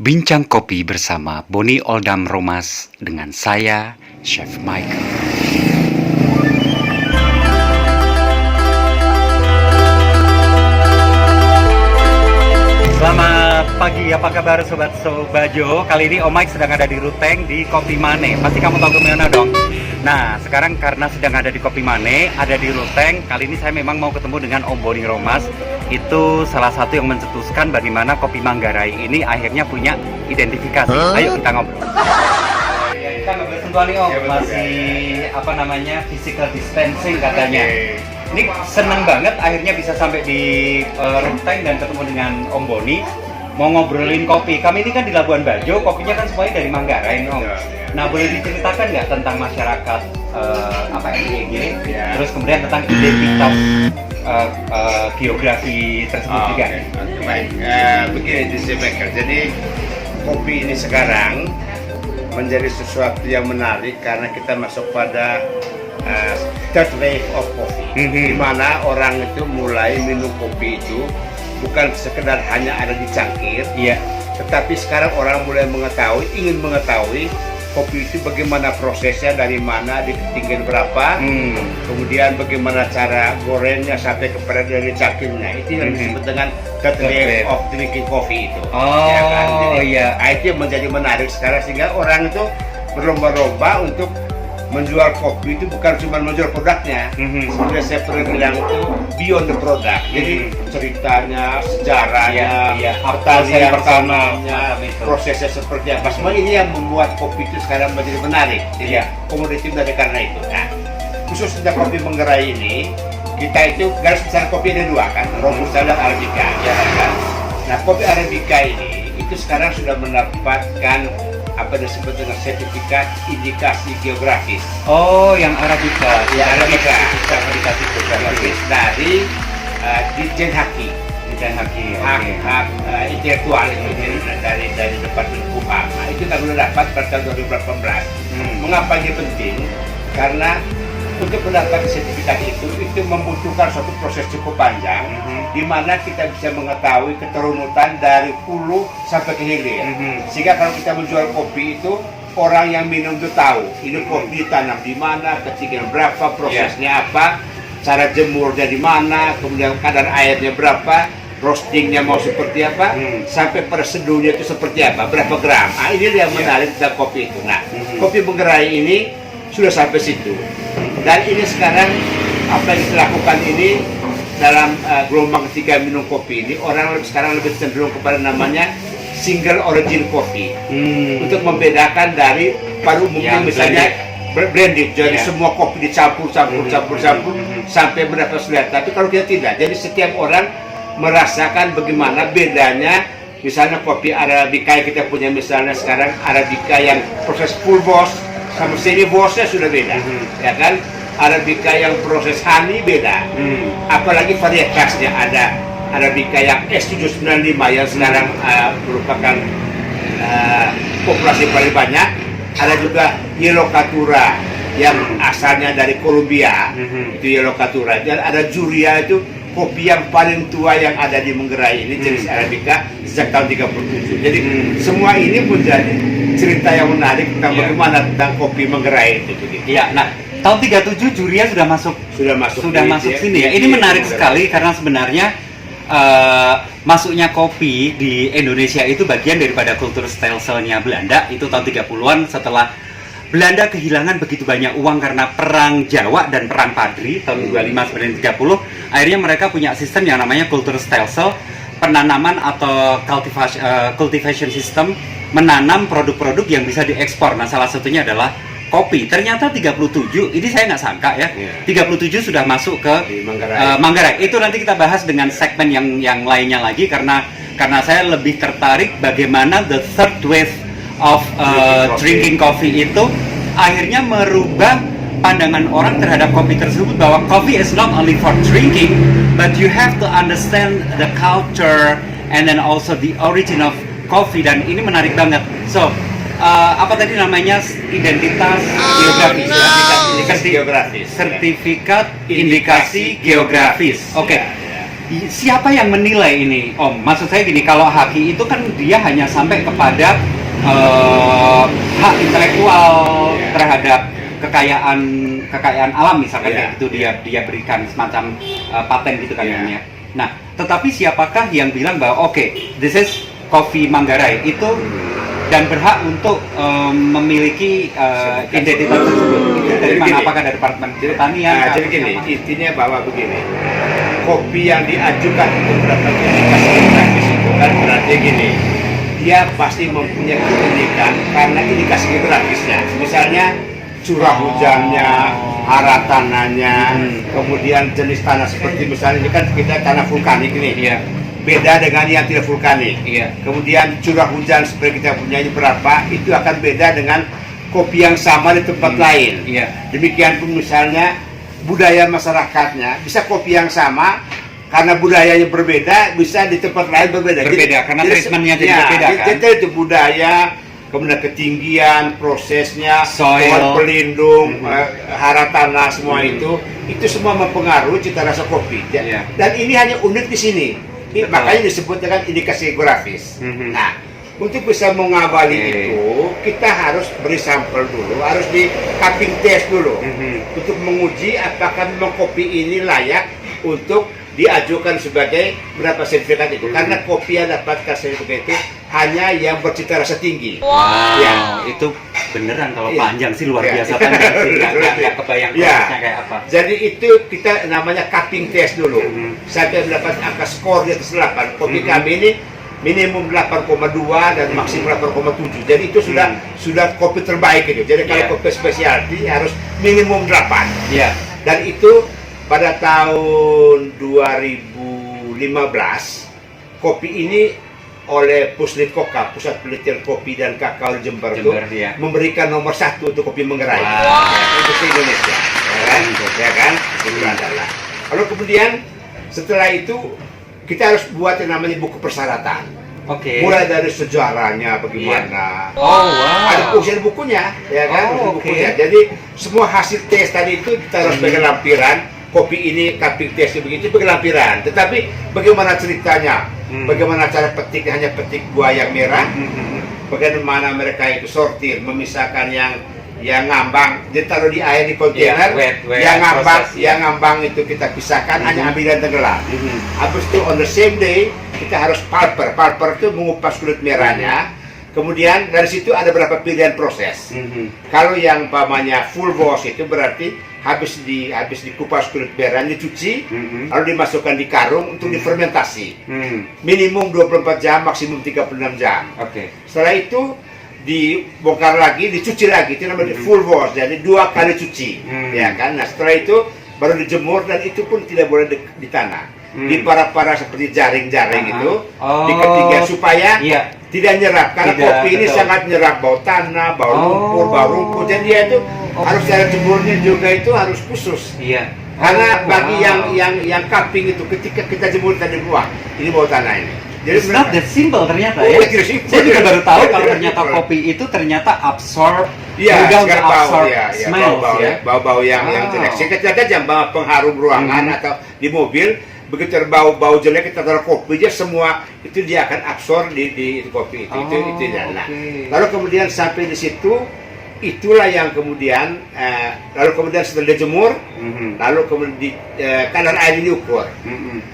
Bincang Kopi bersama Boni Oldham Romas dengan saya, Chef Michael. Selamat pagi, apa kabar Sobat Sobajo? Kali ini Om Mike sedang ada di Ruteng di Kopi Mane. Pasti kamu tahu kemana dong? Nah, sekarang karena sedang ada di Kopi Mane, ada di Ruteng, kali ini saya memang mau ketemu dengan Om Boni Romas. Itu salah satu yang mencetuskan bagaimana Kopi Manggarai ini akhirnya punya identifikasi. Ayo kita ngobrol. Ya, kita nggak bersentuhan nih Om, masih apa namanya physical distancing katanya. Ini seneng banget akhirnya bisa sampai di Ruteng dan ketemu dengan Om Boni. Mau ngobrolin kopi. Kami ini kan di Labuan Bajo, kopinya kan semuanya dari Manggarai Om. Nah, boleh diceritakan nggak tentang masyarakat MIG, terus kemudian tentang identitas geografi tersebut juga. Baik, begini Michael. Jadi kopi ini sekarang menjadi sesuatu yang menarik karena kita masuk pada third wave of coffee, di mana orang itu mulai minum kopi itu bukan sekedar hanya ada di cangkir, tetapi sekarang orang mulai ingin mengetahui kopi itu bagaimana prosesnya, dari mana, di ketinggian berapa, kemudian bagaimana cara gorengnya sampai kepada dari cangkirnya. Itu yang disebut dengan third wave of drinking coffee itu. Itu yang menjadi menarik sekarang, sehingga orang itu berlomba-lomba untuk menjual kopi itu bukan cuma menjual produknya. Sebenarnya saya pernah bilang itu beyond the product. Jadi ceritanya, sejarahnya, pertanian pertamanya, prosesnya seperti apa. Semua ini yang membuat kopi itu sekarang menjadi menarik. Jadi komoditi dari karena itu. Nah, khusus tentang kopi Manggarai ini, kita itu garis besar kopi ada dua kan, Robusta dan Arabica. Kan? Nah, kopi Arabica ini itu sekarang sudah mendapatkan apa disebut dengan sertifikat indikasi geografis. Oh, yang Arabica. Ya, Arabica. Indikasi geografis dari Ditjen Haki. Hak intelektual itu dari Departemen Hukum. Nah, itu kita sudah dapat pada tahun 2018. Mengapa ini penting? Karena untuk mendapatkan sertifikat itu membutuhkan suatu proses cukup panjang, di mana kita bisa mengetahui keterunutan dari hulu sampai ke hilir. Sehingga kalau kita menjual kopi itu, orang yang minum itu tahu ini kopi ditanam di mana, ketinggian berapa, prosesnya apa, cara jemurnya di mana, kemudian kadar airnya berapa, roastingnya mau seperti apa, sampai perseduhnya itu seperti apa, berapa gram. Nah, ini yang menarik tentang kopi itu. Nah, kopi Manggarai ini sudah sampai situ. Dan ini sekarang apa yang dilakukan ini dalam gelombang ketiga minum kopi ini, orang sekarang lebih cenderung kepada namanya single origin coffee, untuk membedakan dari pada umumnya misalnya blended, jadi semua kopi dicampur sampai berapa selera. Tapi kalau kita tidak, jadi setiap orang merasakan bagaimana bedanya. Misalnya kopi Arabica yang kita punya misalnya sekarang, Arabica yang proses full boss sama semi bossnya sudah beda, ya kan? Arabica yang proses honey beda, apalagi varietasnya. Ada Arabica yang S795 yang sekarang merupakan populasi paling banyak. Ada juga Yellow Caturra yang asalnya dari Kolombia, itu Yellow Caturra. Dan ada Juria, itu kopi yang paling tua yang ada di Manggarai ini, jenis Arabica sejak tahun 37. Jadi semua ini menjadi cerita yang menarik tentang bagaimana tentang kopi Manggarai itu. Iya, nah tahun 37 Juria sudah masuk sini ya. Ini menarik sekali karena sebenarnya masuknya kopi di Indonesia itu bagian daripada kultur stelsel-nya Belanda. Itu tahun 30-an setelah Belanda kehilangan begitu banyak uang karena perang Jawa dan perang Padri tahun 25-30. Akhirnya mereka punya sistem yang namanya kultur stelsel, penanaman atau cultivation system, menanam produk-produk yang bisa diekspor. Nah, salah satunya adalah kopi. Ternyata 37, ini saya nggak sangka ya, 37 sudah masuk ke Manggarai. Itu nanti kita bahas dengan segmen yang lainnya lagi, karena saya lebih tertarik bagaimana the third wave of drinking coffee itu akhirnya merubah pandangan orang terhadap kopi tersebut, bahwa coffee is not only for drinking, but you have to understand the culture and then also the origin of coffee. Dan ini menarik banget. So, apa tadi namanya, identitas geografis, sertifikat indikasi geografis. Oke. siapa yang menilai ini, Om? Maksud saya gini, kalau haki itu kan dia hanya sampai kepada hak intelektual terhadap kekayaan alam misalkan kayak gitu, dia berikan semacam paten gitu kan namanya. Nah, tetapi siapakah yang bilang bahwa oke, this is kopi Manggarai itu dan berhak untuk memiliki identitas tersebut? Itu dari mana? Apakah dari Departemen Pertanian? Jadi gini, intinya bahwa begini, kopi yang diajukan untuk mendapat indikasi geografis itu kan berarti gini, dia pasti mempunyai keunikan karena indikasi geografisnya. Misalnya curah hujannya, arah tanahnya, kemudian jenis tanah seperti misalnya ini kan kita tanah vulkanik nih. Beda dengan yang tidak vulkanik. Kemudian curah hujan seperti kita punya ini berapa, itu akan beda dengan kopi yang sama di tempat lain. Demikian pun misalnya budaya masyarakatnya, bisa kopi yang sama karena budayanya berbeda, bisa di tempat lain berbeda. Karena treatmentnya jadi berbeda kan? Jadi itu budaya, kemudian ketinggian, prosesnya, pohon pelindung, hara tanah, semua itu semua mempengaruhi cita rasa kopi. Dan ini hanya unik di sini. Makanya disebut dengan indikasi geografis. Nah, untuk bisa mengawali itu, kita harus beri sampel dulu, harus di cupping test dulu, untuk menguji apakah memang kopi ini layak untuk diajukan sebagai berapa sertifikat itu. Karena kopi yang dapatkan sertifikat itu hanya yang bercita rasa tinggi. Itu beneran kalau panjang sih luar biasa kan? Nggak kebayang prosesnya kayak apa. Jadi itu kita namanya cupping test dulu. Sampai mendapat angka skor di atas 8. Kopi kami ini minimum 8,2 dan maksimum 8,7. Jadi itu sudah kopi terbaik itu. Jadi kalau kopi specialty harus minimum 8. Dan itu pada tahun 2015 kopi ini oleh Puslitkoka, Pusat Penelitian Kopi dan Kakao Jember itu memberikan nomor 1 untuk kopi Manggarai untuk Indonesia, ya kan? Itu adalah. Lalu kemudian setelah itu kita harus buat yang namanya buku persyaratan. Mulai dari sejarahnya bagaimana. Ada ujian bukunya, ya kan? Bukunya. Jadi semua hasil tes tadi itu kita harus pegang lampiran. Kopi ini cupping test begitu pakai lampiran. Tetapi bagaimana ceritanya? Bagaimana cara petik, hanya petik buah yang merah? Bagaimana mereka itu sortir, memisahkan yang ngambang, ditaruh di air di kontainer, yang ngambang itu kita pisahkan, hanya ambil dan tenggelam. Habis itu on the same day kita harus pulper itu mengupas kulit merahnya. Kemudian dari situ ada beberapa pilihan proses. Kalau yang pamannya full wash itu berarti habis dikupas kulit merahnya, dicuci, lalu dimasukkan di karung untuk difermentasi. Minimum 24 jam, maksimum 36 jam. Setelah itu dibongkar lagi, dicuci lagi, itu namanya full wash, jadi 2 kali cuci, ya kan? Nah setelah itu baru dijemur dan itu pun tidak boleh di tanah. Di para seperti jaring-jaring itu di ketinggian supaya tidak nyerap, karena kopi ini sangat nyerap bau tanah, bau lumpur, bau rumput. Jadi dia itu harus cara jemurnya juga itu harus khusus. Karena bagi yang cupping itu ketika kita jemur tadi buah, ini bau tanah ini. Jadi it's not that simple ternyata ya. Saya juga baru tahu kalau ternyata kopi itu ternyata absorb bau-bau yang jelek. Sekejap aja pengharum ruangan atau di mobil, begitu bau jelek kita taruh kopi aja, semua itu dia akan absorb di kopi itu. Itu adalah. Lalu kemudian sampai di situ, itulah yang kemudian setelah dijemur, lalu kemudian kadar air diukur.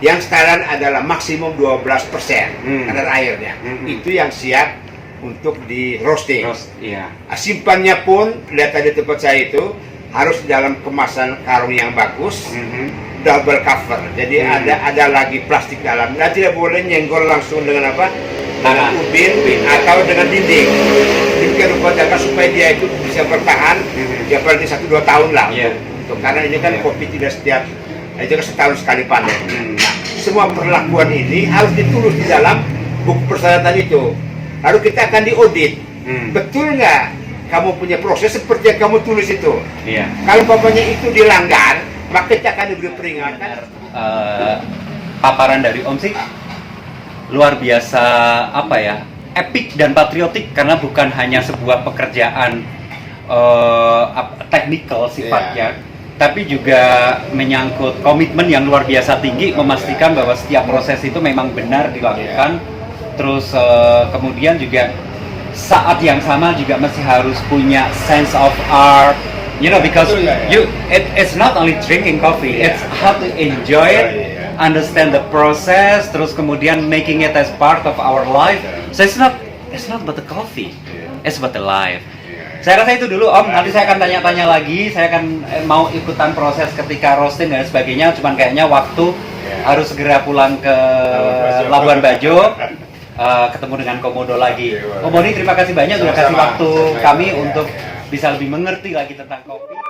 Yang standar adalah maksimum 12% kadar airnya. Itu yang siap untuk di roasting. Simpannya pun lihat tadi tempat saya itu harus dalam kemasan karung yang bagus. Double cover, jadi ada lagi plastik dalam. Dan tidak boleh nyenggol langsung dengan apa? Dengan ubin atau dengan dinding. Demikian rupa jaga supaya dia itu bisa bertahan, ya paling 1-2 tahun lah. Karena ini kan kopi tidak setiap, itu kan setahun sekali panen. Nah, semua perlakuan ini harus ditulis di dalam buku persyaratan itu. Lalu kita akan diaudit. Betul nggak kamu punya proses seperti yang kamu tulis itu? Kalau papanya itu dilanggar, maka kita akan diberi peringatan. Paparan dari Om sih luar biasa, apa ya, epic dan patriotik, karena bukan hanya sebuah pekerjaan technical sifatnya, tapi juga menyangkut komitmen yang luar biasa tinggi, memastikan bahwa setiap proses itu memang benar dilakukan. Terus kemudian juga saat yang sama juga masih harus punya sense of art, you know, because it's not only drinking coffee, it's how to enjoy it, understand the process, terus kemudian making it as part of our life. So it's not about the coffee, it's about the life. Saya rasa itu dulu Om, nanti saya akan tanya-tanya lagi, saya akan mau ikutan proses ketika roasting dan sebagainya, cuman kayaknya waktu harus segera pulang ke Labuan Bajo, ketemu dengan Komodo lagi. Om Boni, terima kasih banyak sudah kasih waktu kami untuk bisa lebih mengerti lagi tentang kopi.